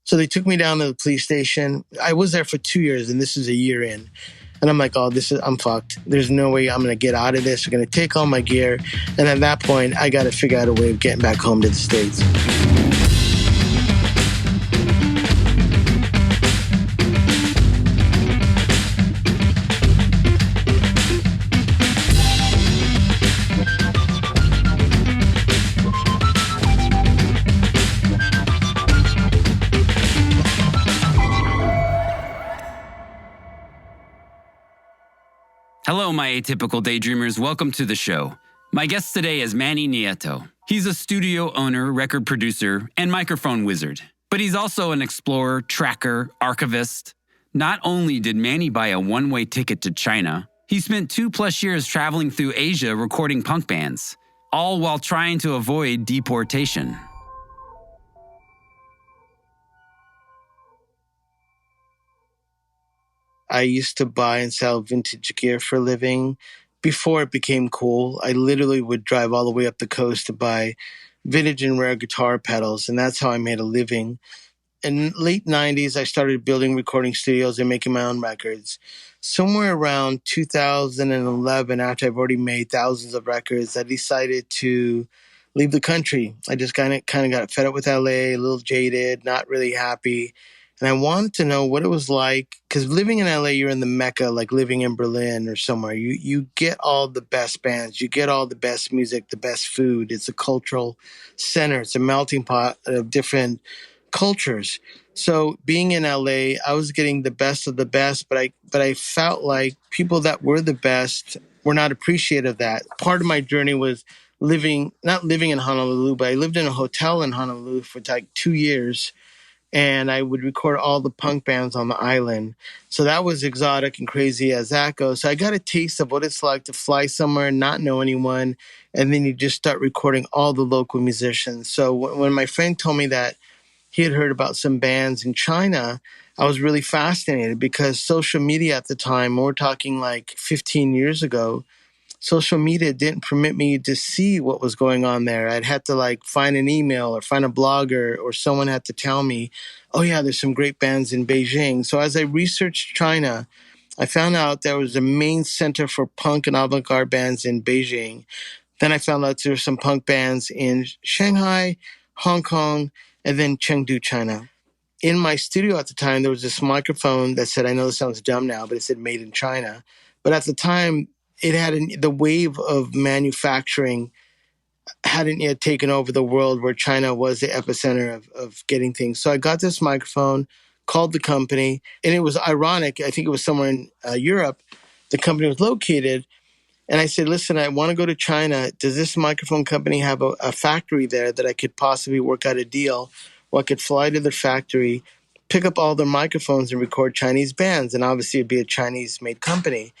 So they took me down to the police station. I was there for 2 years, and this is a year in. And I'm like, oh, I'm fucked. There's no way I'm going to get out of this. They're going to take all my gear. And at that point, I got to figure out a way of getting back home to the States. Hello, my Atypical Daydreamers. Welcome to the show. My guest today is Manny Nieto. He's a studio owner, record producer, and microphone wizard. But he's also an explorer, tracker, archivist. Not only did Manny buy a one-way ticket to China, he spent 2+ years traveling through Asia recording punk bands, all while trying to avoid deportation. I used to buy and sell vintage gear for a living. Before it became cool, I literally would drive all the way up the coast to buy vintage and rare guitar pedals, and that's how I made a living. In the late 90s, I started building recording studios and making my own records. Somewhere around 2011, after I've already made thousands of records, I decided to leave the country. I just kind of got fed up with LA, a little jaded, not really happy. And I wanted to know what it was like, because living in LA, you're in the Mecca, like living in Berlin or somewhere. You get all the best bands, you get all the best music, the best food. It's a cultural center. It's a melting pot of different cultures. So being in LA, I was getting the best of the best, but I felt like people that were the best were not appreciative of that. Part of my journey was not living in Honolulu, but I lived in a hotel in Honolulu for like 2 years. And I would record all the punk bands on the island. So that was exotic and crazy as that goes. So I got a taste of what it's like to fly somewhere and not know anyone, and then you just start recording all the local musicians. So when my friend told me that he had heard about some bands in China, I was really fascinated because social media at the time, we're talking like 15 years ago, social media didn't permit me to see what was going on there. I'd had to like find an email or find a blogger, or someone had to tell me, oh yeah, there's some great bands in Beijing. So as I researched China, I found out there was a main center for punk and avant-garde bands in Beijing. Then I found out there were some punk bands in Shanghai, Hong Kong, and then Chengdu, China. In my studio at the time, there was this microphone that said, I know this sounds dumb now, but it said made in China. But at the time, it had the wave of manufacturing hadn't yet taken over the world, where China was the epicenter of getting things. So I got this microphone, called the company, and it was ironic. I think it was somewhere in Europe. The company was located. And I said, listen, I want to go to China. Does this microphone company have a factory there that I could possibly work out a deal where I could fly to the factory, pick up all their microphones and record Chinese bands? And obviously it'd be a Chinese-made company.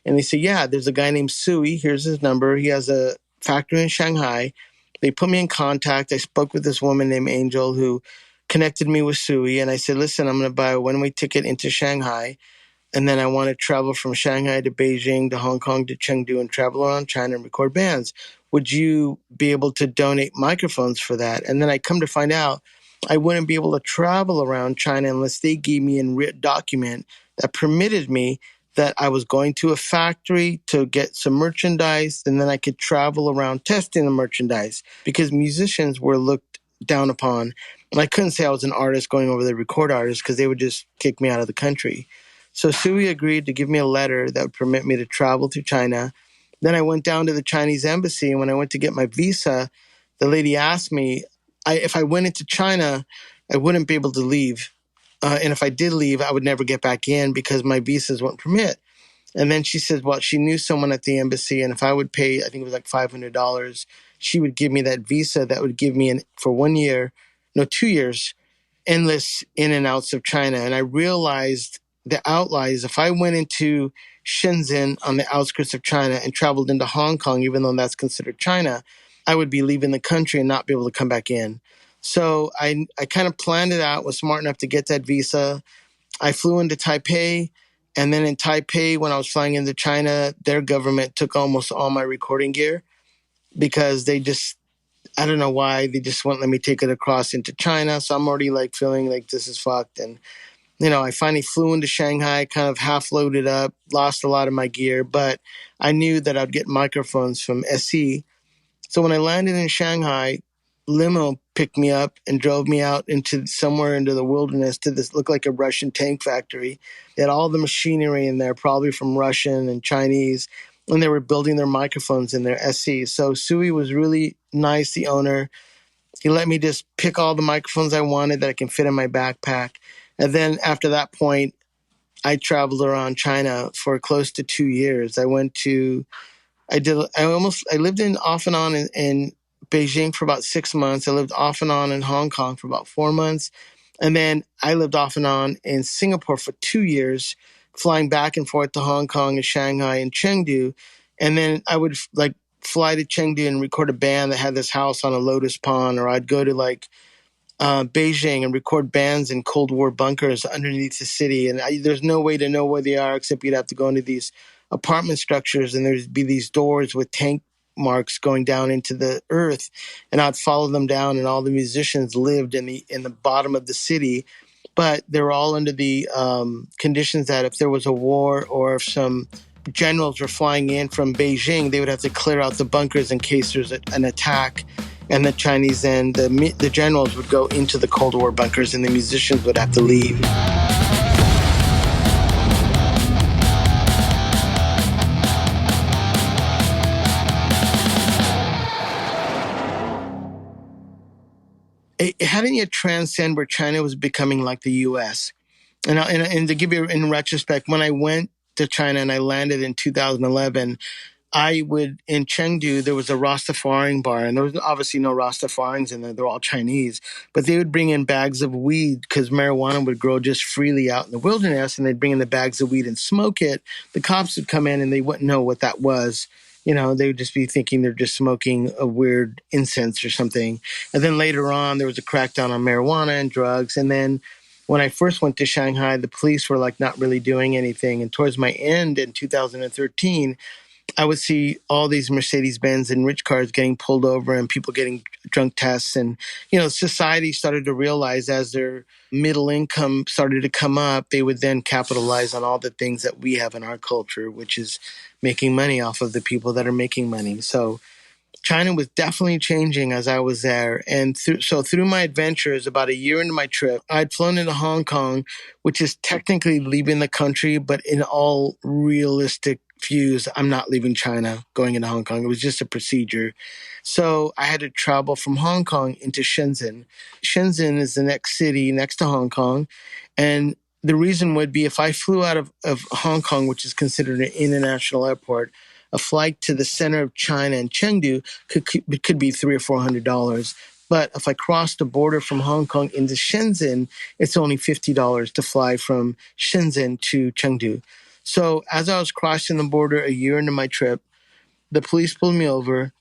And they said, yeah, there's a guy named Sui. Here's his number. He has a factory in Shanghai. They put me in contact. I spoke with this woman named Angel who connected me with Sui. And I said, listen, I'm going to buy a one-way ticket into Shanghai. And then I want to travel from Shanghai to Beijing to Hong Kong to Chengdu and travel around China and record bands. Would you be able to donate microphones for that? And then I come to find out I wouldn't be able to travel around China unless they gave me a written document that permitted me that I was going to a factory to get some merchandise, and then I could travel around testing the merchandise, because musicians were looked down upon. And I couldn't say I was an artist going over there to record artists, because they would just kick me out of the country. So Sui agreed to give me a letter that would permit me to travel to China. Then I went down to the Chinese embassy, and when I went to get my visa, the lady asked me if I went into China, I wouldn't be able to leave. And if I did leave, I would never get back in because my visas wouldn't permit. And then she said, well, she knew someone at the embassy, and if I would pay, I think it was like $500, she would give me that visa that would give me, for 2 years, endless in and outs of China. And I realized the outliers. If I went into Shenzhen on the outskirts of China and traveled into Hong Kong, even though that's considered China, I would be leaving the country and not be able to come back in. So I kind of planned it out, was smart enough to get that visa. I flew into Taipei, and then in Taipei, when I was flying into China, their government took almost all my recording gear because I don't know why they just won't let me take it across into China. So I'm already like feeling like this is fucked. And, I finally flew into Shanghai, kind of half loaded up, lost a lot of my gear, but I knew that I'd get microphones from SE. So when I landed in Shanghai, limo picked me up and drove me out into somewhere into the wilderness to this looked like a Russian tank factory. They had all the machinery in there, probably from Russian and Chinese, and they were building their microphones in their SE. So Sui was really nice, the owner. He let me just pick all the microphones I wanted that I can fit in my backpack. And then after that point, I traveled around China for close to 2 years. I lived in off and on in Beijing for about 6 months. I lived off and on in Hong Kong for about 4 months. And then I lived off and on in Singapore for 2 years, flying back and forth to Hong Kong and Shanghai and Chengdu. And then I would like fly to Chengdu and record a band that had this house on a lotus pond, or I'd go to like Beijing and record bands in Cold War bunkers underneath the city. And there's no way to know where they are except you'd have to go into these apartment structures and there'd be these doors with tank marks going down into the earth. And I'd follow them down, and all the musicians lived in the bottom of the city. But they were all under the conditions that if there was a war or if some generals were flying in from Beijing, they would have to clear out the bunkers in case there's an attack. And the Chinese and the generals would go into the Cold War bunkers, and the musicians would have to leave. It hadn't yet transcended where China was becoming like the U.S. And to give you in retrospect, when I went to China and I landed in 2011, in Chengdu, there was a Rastafarian bar, and there was obviously no Rastafarians in there. They're all Chinese. But they would bring in bags of weed because marijuana would grow just freely out in the wilderness, and they'd bring in the bags of weed and smoke it. The cops would come in and they wouldn't know what that was. They would just be thinking they're just smoking a weird incense or something. And then later on, there was a crackdown on marijuana and drugs. And then when I first went to Shanghai, the police were like not really doing anything. And towards my end in 2013, I would see all these Mercedes-Benz and rich cars getting pulled over and people getting drunk tests. And, society started to realize as their middle income started to come up, they would then capitalize on all the things that we have in our culture, which is making money off of the people that are making money. So China was definitely changing as I was there. And through my adventures, about a year into my trip, I'd flown into Hong Kong, which is technically leaving the country, but in all realistic views, I'm not leaving China going into Hong Kong. It was just a procedure. So I had to travel from Hong Kong into Shenzhen. Shenzhen is the next city next to Hong Kong. And the reason would be if I flew out of Hong Kong, which is considered an international airport, a flight to the center of China and Chengdu could be $300 or $400. But if I cross the border from Hong Kong into Shenzhen, it's only $50 to fly from Shenzhen to Chengdu. So as I was crossing the border a year into my trip, the police pulled me over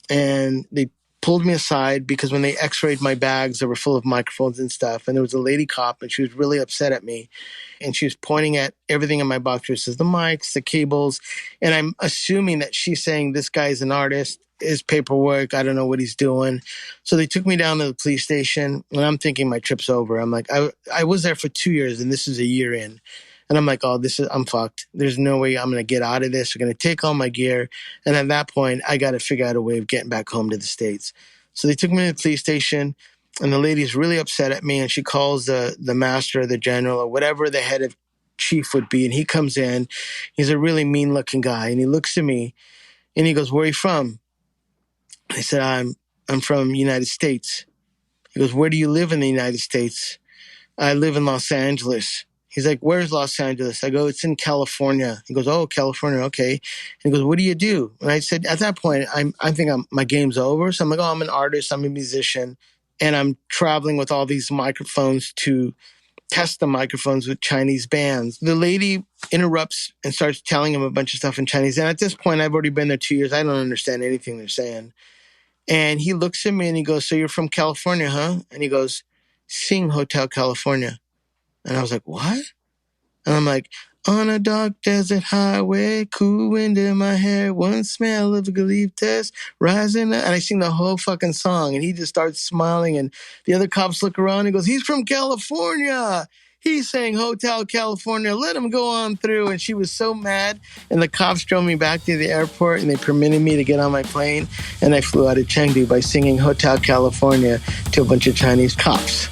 and they pulled me aside because when they x-rayed my bags, they were full of microphones and stuff. And there was a lady cop and she was really upset at me. And she was pointing at everything in my boxers, the mics, the cables. And I'm assuming that she's saying this guy's an artist, his paperwork, I don't know what he's doing. So they took me down to the police station and I'm thinking my trip's over. I'm like, I was there for 2 years and this is a year in. And I'm like, I'm fucked. There's no way I'm going to get out of this. They're going to take all my gear. And at that point, I got to figure out a way of getting back home to the States. So they took me to the police station and the lady's really upset at me. And she calls the master or the general or whatever the head of chief would be. And he comes in. He's a really mean looking guy. And he looks at me and he goes, "Where are you from?" I said, I'm from the United States. He goes, "Where do you live in the United States?" "I live in Los Angeles." He's like, "Where's Los Angeles?" I go, "It's in California." He goes, "Oh, California, okay." And he goes, "What do you do?" And I said, at that point, I think my game's over. So I'm like, "Oh, I'm an artist. I'm a musician. And I'm traveling with all these microphones to test the microphones with Chinese bands." The lady interrupts and starts telling him a bunch of stuff in Chinese. And at this point, I've already been there 2 years. I don't understand anything they're saying. And he looks at me and he goes, "So you're from California, huh?" And he goes, "Sing Hotel California." And I was like, "What?" And I'm like, On a dark desert highway, cool wind in my hair, one smell of eucalyptus, rising. And I sing the whole fucking song, and he just starts smiling, and the other cops look around and goes, he's from California. He's saying Hotel California, let him go on through. And she was so mad, and the cops drove me back to the airport, and they permitted me to get on my plane, and I flew out of Chengdu by singing Hotel California to a bunch of Chinese cops.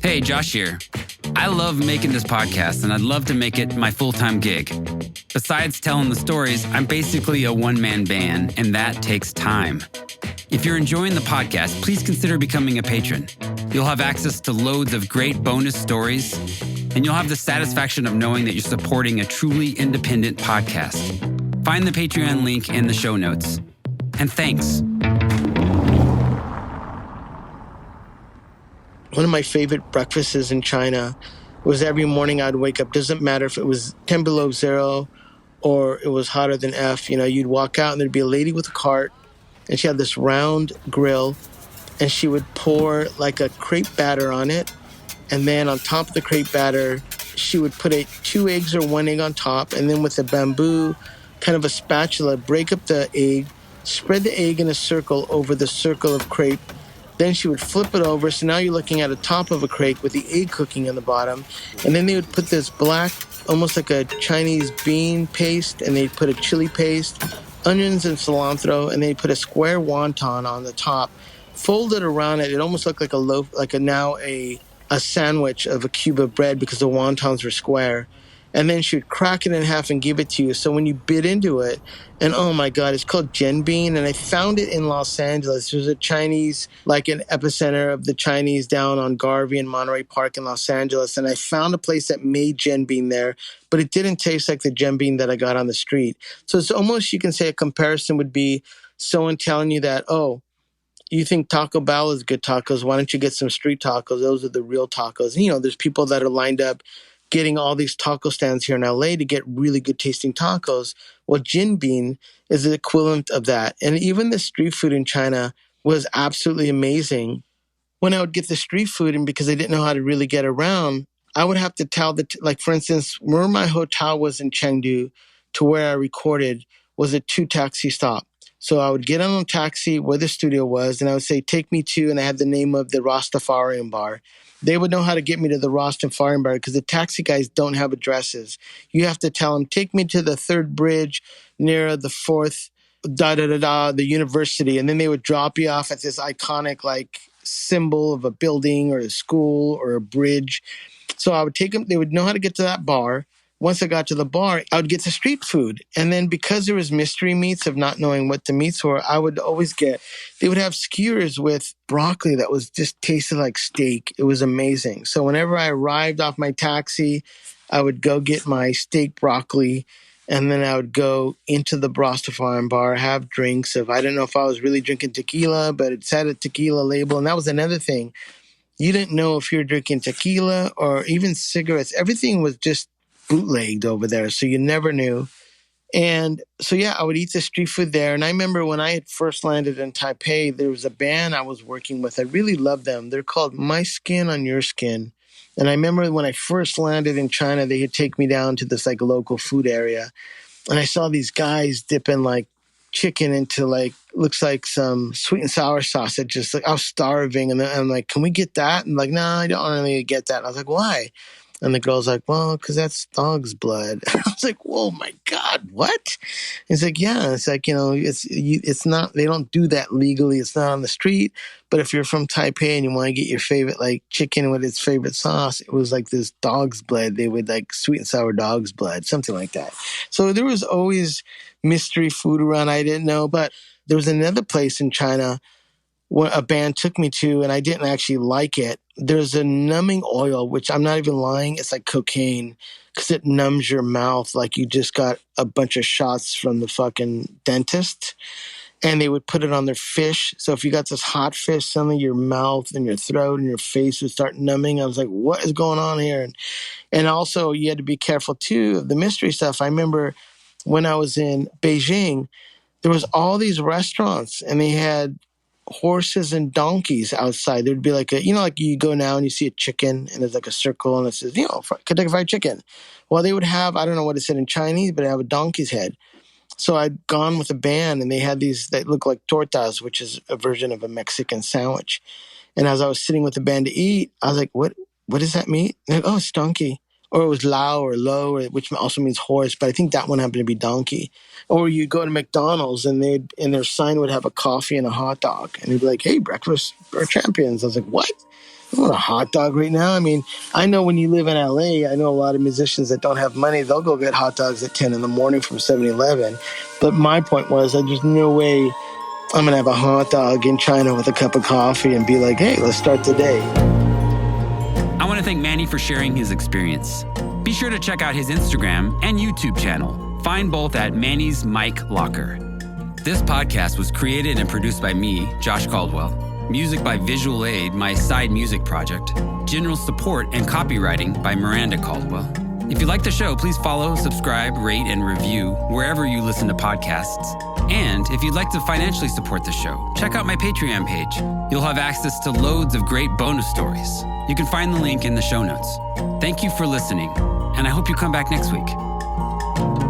Hey, Josh here. I love making this podcast, and I'd love to make it my full-time gig. Besides telling the stories, I'm basically a one-man band, and that takes time. If you're enjoying the podcast, please consider becoming a patron. You'll have access to loads of great bonus stories, and you'll have the satisfaction of knowing that you're supporting a truly independent podcast. Find the Patreon link in the show notes. And thanks. One of my favorite breakfasts in China was every morning I'd wake up. Doesn't matter if it was 10 below zero or it was hotter than F. You know, you'd walk out and there'd be a lady with a cart, and she had this round grill, and she would pour like a crepe batter on it. And then on top of the crepe batter, she would put 2 eggs or 1 egg on top. And then with a bamboo, kind of a spatula, break up the egg, spread the egg in a circle over the circle of crepe. Then she would flip it over. So now you're looking at the top of a crepe with the egg cooking in the bottom. And then they would put this black, almost like a Chinese bean paste, and they'd put a chili paste, onions and cilantro, and they'd put a square wonton on the top. Folded around it, it almost looked like a loaf, like a sandwich of a cube of bread because the wontons were square. And then she would crack it in half and give it to you. So when you bit into it, and oh my God, it's called Jian, and I found it in Los Angeles. There's a Chinese, like an epicenter of the Chinese down on Garvey and Monterey Park in Los Angeles. And I found a place that made Jian there, but it didn't taste like the Jian that I got on the street. So it's almost, you can say a comparison would be someone telling you that, oh, you think Taco Bell is good tacos, why don't you get some street tacos? Those are the real tacos. And, you know, there's people that are lined up getting all these taco stands here in LA to get really good tasting tacos. Well, Jian is the equivalent of that. And even the street food in China was absolutely amazing. When I would get the street food, and because I didn't know how to really get around, I would have to tell like, for instance, where my hotel was in Chengdu to where I recorded was a 2 taxi stop. So I would get on a taxi where the studio was, and I would say, take me to, and I had the name of the Rastafarian bar. They would know how to get me to the Rastafarian bar because the taxi guys don't have addresses. You have to tell them, take me to the 3rd bridge near the 4th, the university. And then they would drop you off at this iconic, like, symbol of a building or a school or a bridge. So I would take them, they would know how to get to that bar. Once I got to the bar, I would get the street food. And then because there was mystery meats of not knowing what the meats were, I would always they would have skewers with broccoli that was just tasted like steak. It was amazing. So whenever I arrived off my taxi, I would go get my steak broccoli, and then I would go into the Rastafarian bar, have drinks of, I don't know if I was really drinking tequila, but it said a tequila label. And that was another thing. You didn't know if you were drinking tequila or even cigarettes. Everything was just bootlegged over there, so you never knew. And so, yeah, I would eat the street food there. And I remember when I had first landed in Taipei, there was a band I was working with. I really loved them. They're called My Skin on Your Skin. And I remember when I first landed in China, they would take me down to this like local food area. And I saw these guys dipping like chicken into like, looks like some sweet and sour sausage. Just like, I was starving. And I'm like, can we get that? And like, no, I don't really get that. And I was like, why? And the girl's like, well, because that's dog's blood. I was like, whoa, my God, what? He's like, yeah. It's like, you know, it's not, they don't do that legally. It's not on the street. But if you're from Taipei and you want to get your favorite, like, chicken with its favorite sauce, it was like this dog's blood. They would like sweet and sour dog's blood, something like that. So there was always mystery food around I didn't know. But there was another place in China where a band took me to, and I didn't actually like it. there's a numbing oil, which I'm not even lying, it's like cocaine because it numbs your mouth like you just got a bunch of shots from the fucking dentist. And they would put it on their fish. So if you got this hot fish, suddenly your mouth and your throat and your face would start numbing. I was like, what is going on here? And also you had to be careful too of the mystery stuff. I remember when I was in Beijing, there was all these restaurants and they had horses and donkeys outside. There'd be like like you go now and you see a chicken and there's like a circle and it says, Kentucky Fried Chicken. Well, they would have, I don't know what it said in Chinese, but it have a donkey's head. So I'd gone with a band and they had these that look like tortas, which is a version of a Mexican sandwich. And as I was sitting with the band to eat, I was like, what is that meat? And they're like, oh, it's donkey. Or it was lao or lo, which also means horse, but I think that one happened to be donkey. Or you go to McDonald's and their sign would have a coffee and a hot dog. And they'd be like, hey, breakfast for champions. I was like, what? I want a hot dog right now. I mean, I know when you live in LA, I know a lot of musicians that don't have money, they'll go get hot dogs at 10 in the morning from 7-Eleven. But my point was that there's no way I'm going to have a hot dog in China with a cup of coffee and be like, hey, let's start the day. I want to thank Manny for sharing his experience. Be sure to check out his Instagram and YouTube channel. Find both at Manny's Mic Locker. This podcast was created and produced by me, Josh Caldwell. Music by Visual Aid, my side music project. General support and copywriting by Miranda Caldwell. If you like the show, please follow, subscribe, rate, and review wherever you listen to podcasts. And if you'd like to financially support the show, check out my Patreon page. You'll have access to loads of great bonus stories. You can find the link in the show notes. Thank you for listening, and I hope you come back next week.